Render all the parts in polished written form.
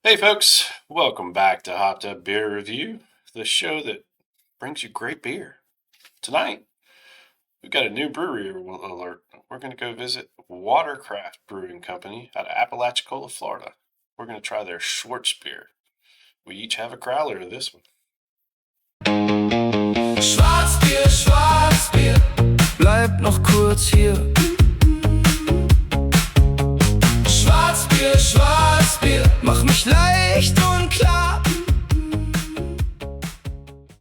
Hey folks, welcome back to Hot Tub Beer Review, the show that brings you great beer. Tonight, we've got a new brewery alert. We're going to go visit WaterCraft Brewing Company out of Apalachicola, Florida. We're going to try their Schwarzbier. We each have a growler of this one. Schwarzbier, Schwarzbier, bleib noch kurz hier. Schwarzbier, Schwarzbier, mach mich leicht und klar.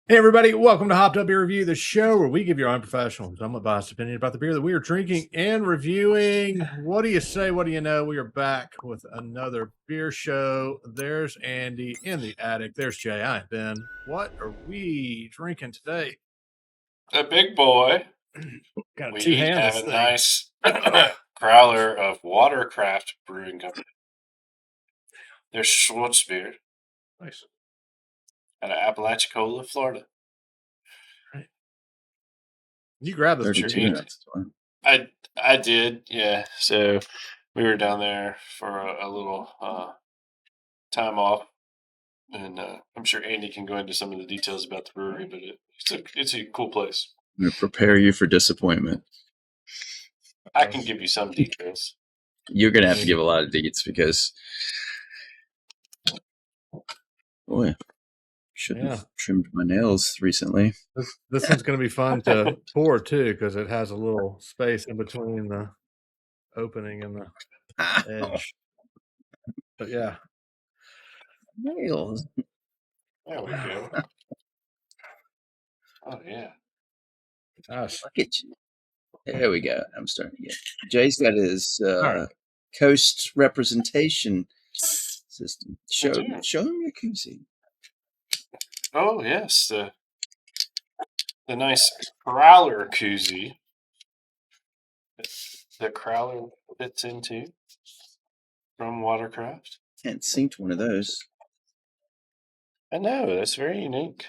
Hey everybody, welcome to Hopped Up Beer Review, the show where we give your unprofessional, unbiased opinion about the beer that we are drinking and reviewing. What do you say? What do you know? We are back with another beer show. There's Andy in the attic. There's Jay. I'm Ben. What are we drinking today? A big boy. Got a We two-handed have a thing. nice growler of WaterCraft Brewing Company. There's Schwarzbier Nice. out of Apalachicola, Florida. Right. You grabbed this 32 beer. minutes. I did, yeah. So we were down there for a little time off, and I'm sure Andy can go into some of the details about the brewery, but it's a cool place. I'm going to prepare you for disappointment. I can give you some details. You're going to have to give a lot of deets because, boy, shouldn't have trimmed my nails recently. This one's going to be fun to pour too because it has a little space in between the opening and the edge. But yeah. Nails. There we go. Oh, yeah. Gosh. Look at you. There we go. I'm starting to get. Jay's got his right. coast representation system. Show him your koozie. Oh, yes. The nice Crowler koozie the Crowler fits into from WaterCraft. Hadn't synced one of those. I know, that's very unique.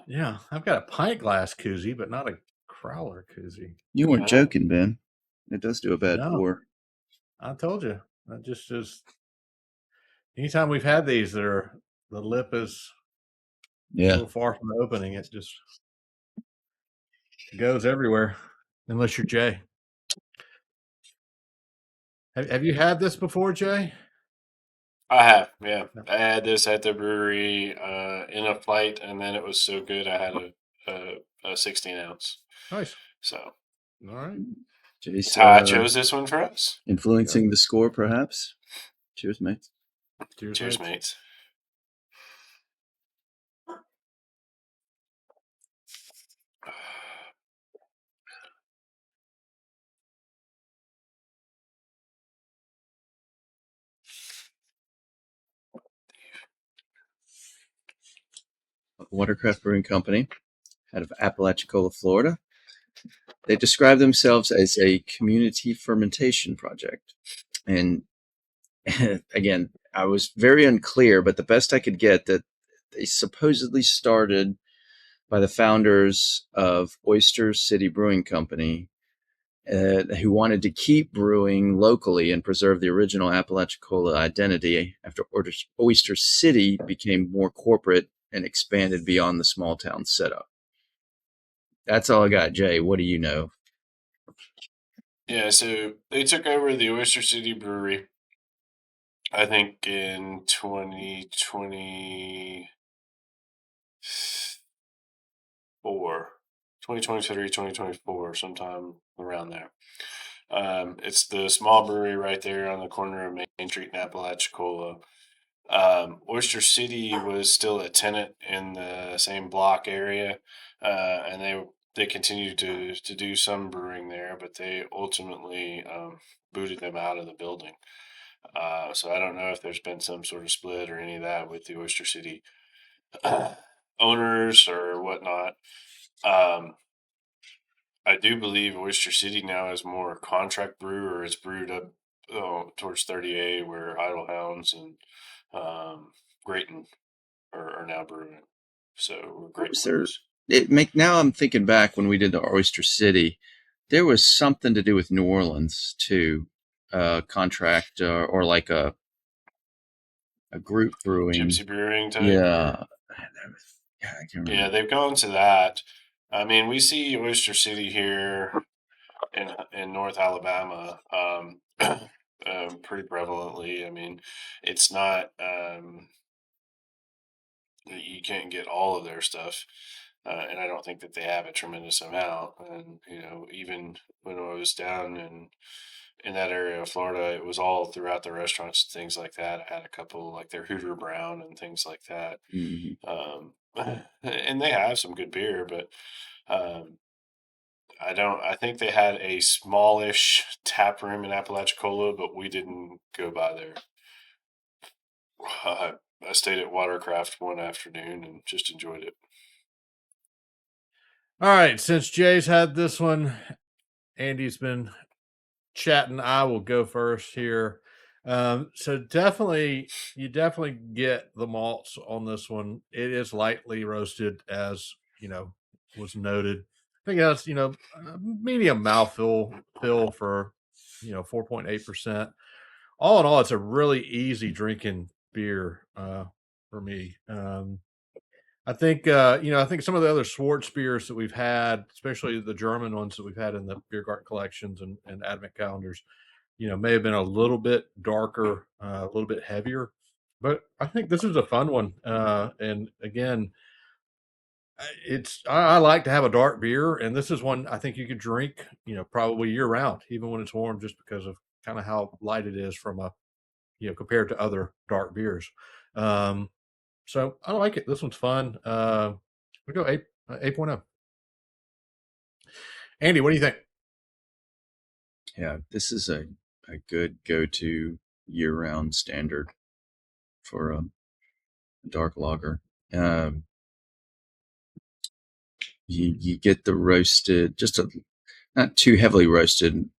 Yeah, I've got a pint glass koozie, but not a Crowler koozie. You weren't joking, Ben. It does do a bad pour. I told you. That just anytime we've had these, the lip is a little far from the opening. It just goes everywhere, unless you're Jay. Have you had this before, Jay? I have, yeah. I had this at the brewery in a flight, and then it was so good I had a 16 ounce. Nice. So, all right. That's how I chose this one for us. Influencing the score, perhaps. Cheers, mates. Cheers, mates. WaterCraft Brewing Company out of Apalachicola, Florida. They describe themselves as a community fermentation project. And again, I was very unclear, but the best I could get that they supposedly started by the founders of Oyster City Brewing Company, who wanted to keep brewing locally and preserve the original Apalachicola identity after Oyster City became more corporate and expanded beyond the small town setup. That's all I got. Jay, what do you know? Yeah, so they took over the Oyster City Brewery, I think, in 2023, 2024, sometime around there. It's the small brewery right there on the corner of Main Street in Apalachicola. Oyster City was still a tenant in the same block area, and they continued to do some brewing there, but they ultimately booted them out of the building. So I don't know if there's been some sort of split or any of that with the Oyster City owners or whatnot. I do believe Oyster City now is more contract brew, or it's brewed up towards 30A, where Idle Hounds and Grayton are now brewing. So great. Now I'm thinking back when we did the Oyster City, there was something to do with New Orleans too, contract or like a a group brewing. Gypsy brewing type. Yeah. I can't remember. Yeah, they've gone to that. I mean, we see Oyster City here in North Alabama pretty prevalently. I mean, it's not you can't get all of their stuff, and I don't think that they have a tremendous amount. And even when I was down in that area of Florida, it was all throughout the restaurants and things like that. I had a couple like their Hooter Brown and things like that. And they have some good beer, but I think they had a smallish tap room in Apalachicola, but we didn't go by there. I stayed at WaterCraft one afternoon and just enjoyed it. All right, since Jay's had this one, Andy's been chatting, I will go first here. So you definitely get the malts on this one. It is lightly roasted, as was noted. I think that's medium mouthful for 4.8%. All in all, it's a really easy drinking beer for me. I think I think some of the other Schwarzbiers that we've had, especially the German ones that we've had in the beer garden collections and advent calendars, may have been a little bit darker, a little bit heavier. But I think this is a fun one. And again, I like to have a dark beer, and this is one I think you could drink, probably year round, even when it's warm, just because of kind of how light it is from a compared to other dark beers. So I like it. This one's fun. We go 8.0. Andy, what do you think? Yeah, this is a good go-to year-round standard for a dark lager. You get the roasted, just not too heavily roasted.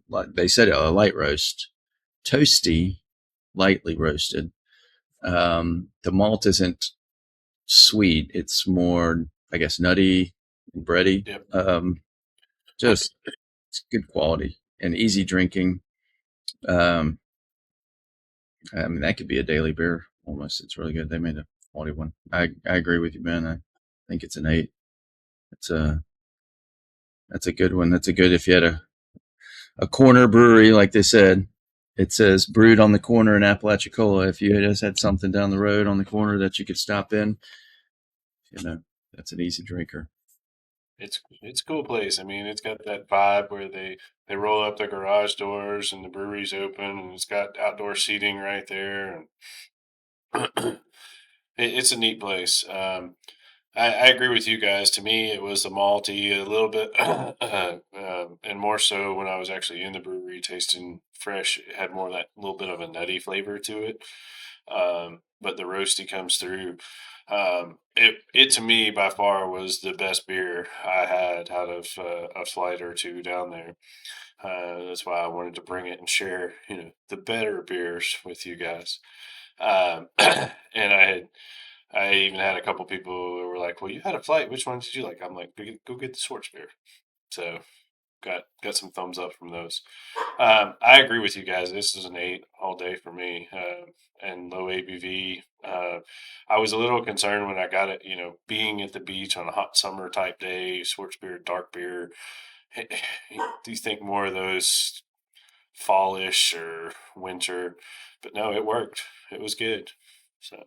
Like they said, a light roast, toasty, lightly roasted. The malt isn't sweet; it's more, I guess, nutty and bready. Yep. Just it's good quality and easy drinking. I mean, that could be a daily beer almost. It's really good. They made a quality one. I agree with you, Ben. I think it's an 8. That's a good one. That's a good if you had a corner brewery, like they said. It says brewed on the corner in Apalachicola. If you just had something down the road on the corner that you could stop in, that's an easy drinker. It's a cool place. I mean, it's got that vibe where they roll up the garage doors and the brewery's open, and it's got outdoor seating right there. And it's a neat place. I agree with you guys. To me, it was the malty a little bit, and more so when I was actually in the brewery tasting fresh. It had more of that little bit of a nutty flavor to it, but the roasty comes through. It to me by far was the best beer I had out of a flight or two down there. That's why I wanted to bring it and share, the better beers with you guys. And I even had a couple people who were like, "Well, you had a flight. Which one did you like?" I'm like, "Go get the Schwarzbier." So got some thumbs up from those. I agree with you guys. This is an 8 all day for me, and low ABV. I was a little concerned when I got it. Being at the beach on a hot summer type day, Schwarzbier, dark beer. Do you think more of those fallish or winter? But no, it worked. It was good. So.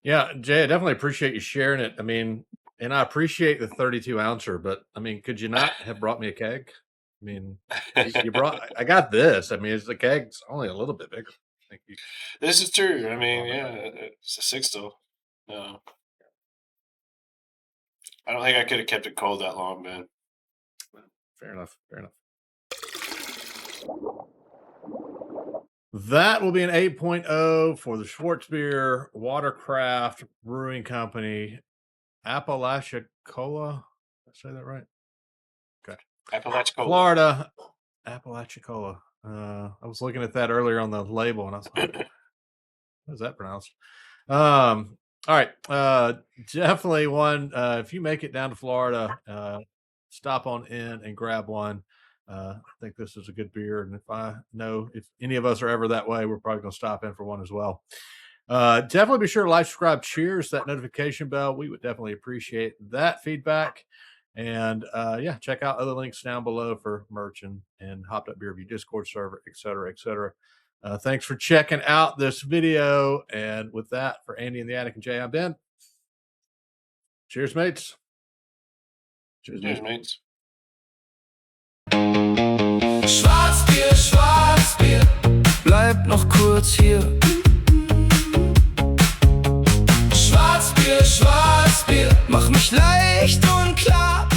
Yeah, Jay, I definitely appreciate you sharing it. I mean, and I appreciate the 32 ouncer, but I mean, could you not have brought me a keg? I mean, you brought, I got this. I mean, the keg's only a little bit bigger. Thank you. This is true. I mean, yeah, it's a 6 still. No. I don't think I could have kept it cold that long, man. Fair enough. That will be an 8.0 for the Schwarzbier WaterCraft Brewing Company, Apalachicola. Did I say that right? Okay. Apalachicola. Florida, Apalachicola. I was looking at that earlier on the label, and I was like, "What is that pronounced?" All right. Definitely one. If you make it down to Florida, stop on in and grab one. I think this is a good beer, and if any of us are ever that way, we're probably going to stop in for one as well. Definitely be sure to like, subscribe, cheers, that notification bell. We would definitely appreciate that feedback. And yeah, check out other links down below for merch and Hopped Up Beer Review Discord server, et cetera, et cetera. Thanks for checking out this video. And with that, for Andy in the Attic and Jay, I'm Ben. Cheers, mates. Cheers, mates. Schwarzbier, Schwarzbier, bleib noch kurz hier. Schwarzbier, Schwarzbier, mach mich leicht und klar.